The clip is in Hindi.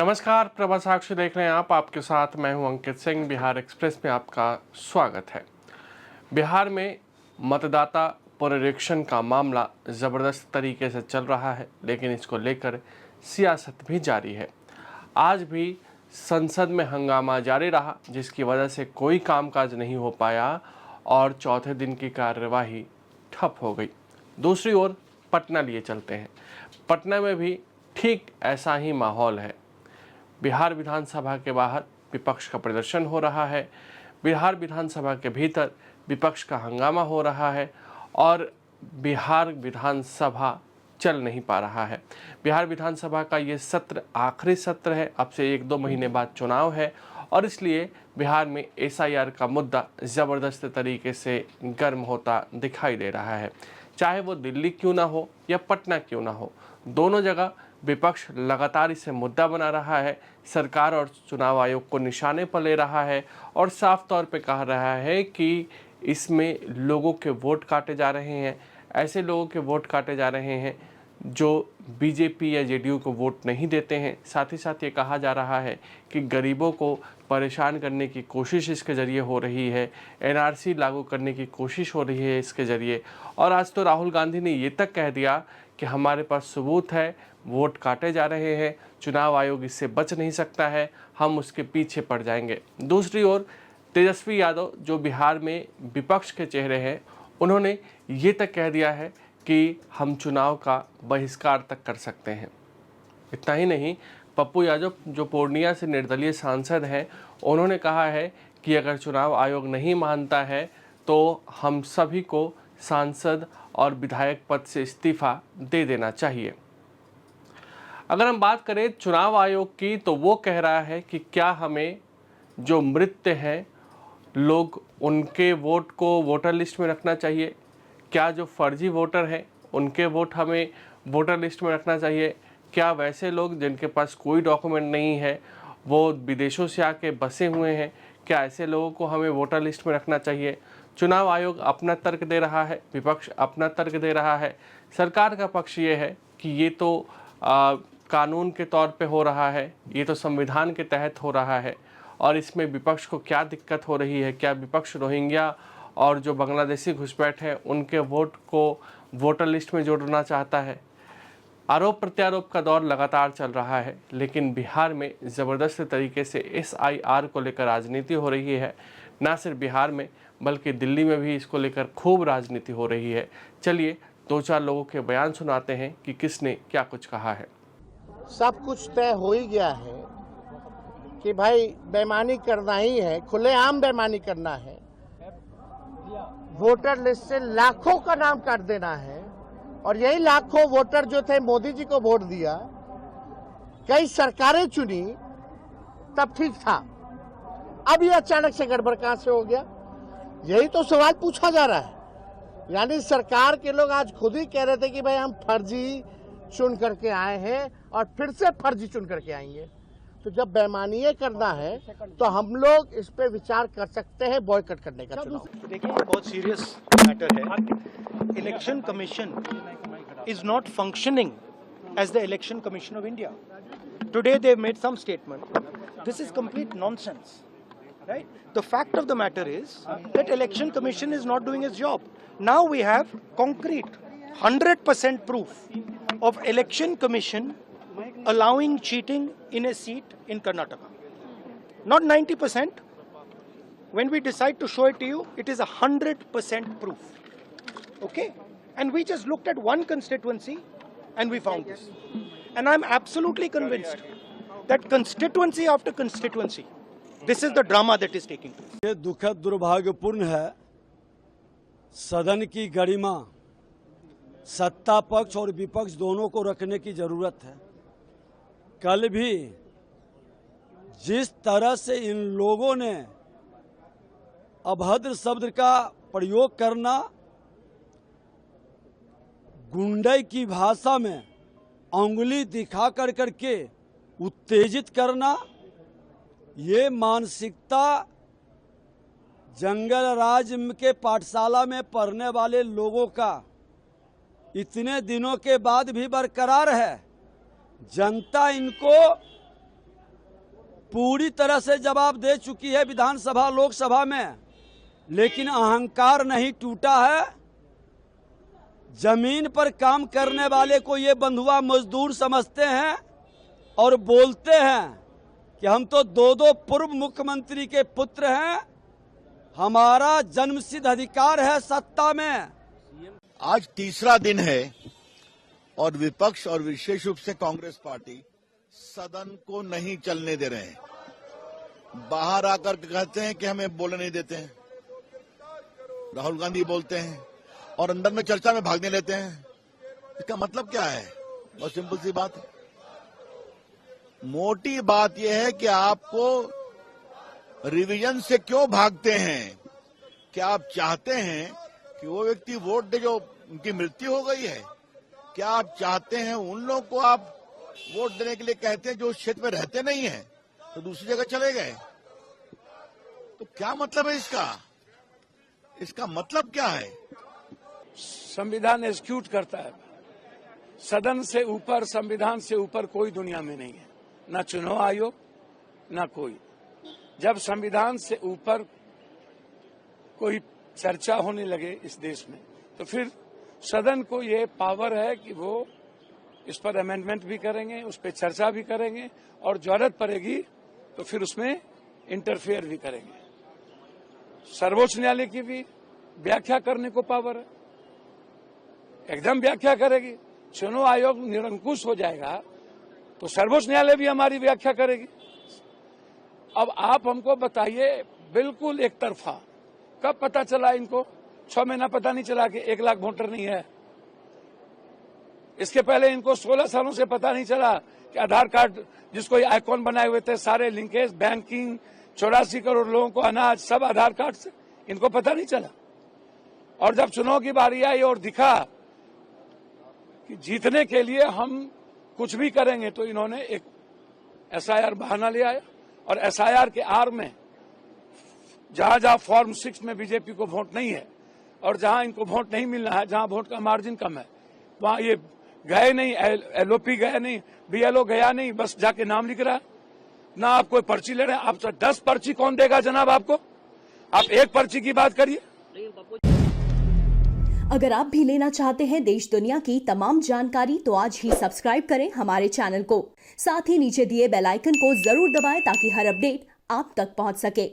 नमस्कार, प्रभा साक्षी देख रहे हैं आप। आपके साथ मैं हूं अंकित सिंह। बिहार एक्सप्रेस में आपका स्वागत है। बिहार में मतदाता पुनरीक्षण का मामला ज़बरदस्त तरीके से चल रहा है, लेकिन इसको लेकर सियासत भी जारी है। आज भी संसद में हंगामा जारी रहा, जिसकी वजह से कोई कामकाज नहीं हो पाया और चौथे दिन की कार्यवाही ठप हो गई। दूसरी ओर पटना लिए चलते हैं। पटना में भी ठीक ऐसा ही माहौल है। बिहार विधानसभा के बाहर विपक्ष का प्रदर्शन हो रहा है, बिहार विधानसभा के भीतर विपक्ष का हंगामा हो रहा है और बिहार विधानसभा चल नहीं पा रहा है। बिहार विधानसभा का ये सत्र आखिरी सत्र है। अब से 1-2 महीने बाद चुनाव है और इसलिए बिहार में एसआईआर का मुद्दा ज़बरदस्त तरीके से गर्म होता दिखाई दे रहा है। चाहे वो दिल्ली क्यों ना हो या पटना क्यों ना हो, दोनों जगह विपक्ष लगातार इसे मुद्दा बना रहा है, सरकार और चुनाव आयोग को निशाने पर ले रहा है और साफ तौर पे कह रहा है कि इसमें लोगों के वोट काटे जा रहे हैं। ऐसे लोगों के वोट काटे जा रहे हैं जो बीजेपी या जेडीयू को वोट नहीं देते हैं। साथ ही साथ ये कहा जा रहा है कि गरीबों को परेशान करने की कोशिश इसके ज़रिए हो रही है, एनआरसी लागू करने की कोशिश हो रही है इसके ज़रिए। और आज तो राहुल गांधी ने ये तक कह दिया कि हमारे पास सबूत है, वोट काटे जा रहे हैं, चुनाव आयोग इससे बच नहीं सकता है, हम उसके पीछे पड़ जाएंगे। दूसरी ओर तेजस्वी यादव, जो बिहार में विपक्ष के चेहरे हैं, उन्होंने ये तक कह दिया है कि हम चुनाव का बहिष्कार तक कर सकते हैं। इतना ही नहीं, पप्पू यादव जो पूर्णिया से निर्दलीय सांसद हैं, उन्होंने कहा है कि अगर चुनाव आयोग नहीं मानता है तो हम सभी को सांसद और विधायक पद से इस्तीफा दे देना चाहिए। अगर हम बात करें चुनाव आयोग की, तो वो कह रहा है कि क्या हमें जो मृत हैं लोग, उनके वोट को वोटर लिस्ट में रखना चाहिए? क्या जो फर्जी वोटर हैं उनके वोट हमें वोटर लिस्ट में रखना चाहिए? क्या वैसे लोग जिनके पास कोई डॉक्यूमेंट नहीं है, वो विदेशों से आके बसे हुए हैं, क्या ऐसे लोगों को हमें वोटर लिस्ट में रखना चाहिए? चुनाव आयोग अपना तर्क दे रहा है, विपक्ष अपना तर्क दे रहा है। सरकार का पक्ष ये है कि ये तो कानून के तौर पे हो रहा है, ये तो संविधान के तहत हो रहा है और इसमें विपक्ष को क्या दिक्कत हो रही है? क्या विपक्ष रोहिंग्या और जो बांग्लादेशी घुसपैठ है उनके वोट को वोटर लिस्ट में जोड़ना चाहता है? आरोप प्रत्यारोप का दौर लगातार चल रहा है, लेकिन बिहार में ज़बरदस्त तरीके से एसआईआर को लेकर राजनीति हो रही है। ना सिर्फ बिहार में बल्कि दिल्ली में भी इसको लेकर खूब राजनीति हो रही है। चलिए 2-4 लोगों के बयान सुनाते हैं कि किसने क्या कुछ कहा है। सब कुछ तय हो ही गया है कि भाई बेईमानी करना ही है, खुलेआम बेईमानी करना है, वोटर लिस्ट से लाखों का नाम काट देना है। और यही लाखों वोटर जो थे मोदी जी को वोट दिया, कई सरकारें चुनी, तब ठीक था। अब ये अचानक से गड़बड़ कहां से हो गया? यही तो सवाल पूछा जा रहा है। यानी सरकार के लोग आज खुद ही कह रहे थे कि भाई हम फर्जी चुन करके आए हैं और फिर से फर्जी चुन करके आएंगे। तो जब बेईमानी करना है तो हम लोग इस पे विचार कर सकते हैं बॉयकॉट करने का चुनाव। देखिए, ये बहुत सीरियस मैटर है। Election commission is not functioning as the election commission of India. Today they made some statement, this is complete nonsense, right? The fact of the matter is that election commission is not doing its job. Now we have concrete 100% proof of election commission allowing cheating in a seat in Karnataka. Not 90%. When we decide to show it to you, it is 100% proof. Okay? And we just looked at one constituency and we found this. And I'm absolutely convinced that constituency after constituency, this is the drama that is taking place. ये दुखद दुर्भाग्यपूर्ण है। सदन की गरिमा सत्ता पक्ष और विपक्ष दोनों को रखने की जरूरत है। कल भी जिस तरह से इन लोगों ने अभद्र शब्द का प्रयोग करना, गुंडे की भाषा में उंगली दिखा कर करके उत्तेजित करना, ये मानसिकता जंगल राज के पाठशाला में पढ़ने वाले लोगों का इतने दिनों के बाद भी बरकरार है। जनता इनको पूरी तरह से जवाब दे चुकी है विधानसभा लोकसभा में, लेकिन अहंकार नहीं टूटा है। जमीन पर काम करने वाले को ये बंधुआ मजदूर समझते हैं और बोलते हैं कि हम तो दो पूर्व मुख्यमंत्री के पुत्र हैं, हमारा जन्मसिद्ध अधिकार है सत्ता में। आज तीसरा दिन है और विपक्ष और विशेष रूप से कांग्रेस पार्टी सदन को नहीं चलने दे रहे हैं। बाहर आकर कहते हैं कि हमें बोलने नहीं देते हैं, राहुल गांधी बोलते हैं और अंदर में चर्चा में भागने लेते हैं। इसका मतलब क्या है? बहुत सिंपल सी बात है। मोटी बात यह है कि आपको रिवीजन से क्यों भागते हैं? क्या आप चाहते हैं कि वो व्यक्ति वोट दे जो उनकी मृत्यु हो गई है? क्या आप चाहते हैं उन लोगों को आप वोट देने के लिए कहते हैं जो उस क्षेत्र में रहते नहीं है तो दूसरी जगह चले गए? तो क्या मतलब है इसका? इसका मतलब क्या है? संविधान एग्जीक्यूट करता है। सदन से ऊपर, संविधान से ऊपर कोई दुनिया में नहीं है, ना चुनाव आयोग ना कोई। जब संविधान से ऊपर कोई चर्चा होने लगे इस देश में, तो फिर सदन को ये पावर है कि वो इस पर अमेंडमेंट भी करेंगे, उस पर चर्चा भी करेंगे और जरूरत पड़ेगी तो फिर उसमें इंटरफेयर भी करेंगे। सर्वोच्च न्यायालय की भी व्याख्या करने को पावर है, एकदम व्याख्या करेगी। चुनाव आयोग निरंकुश हो जाएगा तो सर्वोच्च न्यायालय भी हमारी व्याख्या करेगी। अब आप हमको बताइए, बिल्कुल एक तरफा कब पता चला इनको? 6 महीना पता नहीं चला कि 1 लाख वोटर नहीं है। इसके पहले इनको 16 सालों से पता नहीं चला कि आधार कार्ड जिसको आइकॉन बनाए हुए थे, सारे लिंकेज, बैंकिंग, 84 करोड़ लोगों को अनाज, सब आधार कार्ड से, इनको पता नहीं चला। और जब चुनाव की बारी आई और दिखा कि जीतने के लिए हम कुछ भी करेंगे, तो इन्होंने एक एसआईआर बहाना ले आया और एसआईआर के आर में जहां जहां फॉर्म 6 में बीजेपी को वोट नहीं है और जहां इनको वोट नहीं मिलना है, जहां वोट का मार्जिन कम है, वहां ये गए नहीं, एलओपी गया नहीं, बीएलओ गया नहीं, बस जाके नाम लिख रहा है। ना आप कोई पर्ची ले रहे हैं। आप 10 पर्ची कौन देगा जनाब आपको? आप एक पर्ची की बात करिए। अगर आप भी लेना चाहते हैं देश दुनिया की तमाम जानकारी तो आज ही सब्सक्राइब करें हमारे चैनल को। साथ ही नीचे दिए बेल आइकन को जरूर दबाएं ताकि हर अपडेट आप तक पहुंच सके।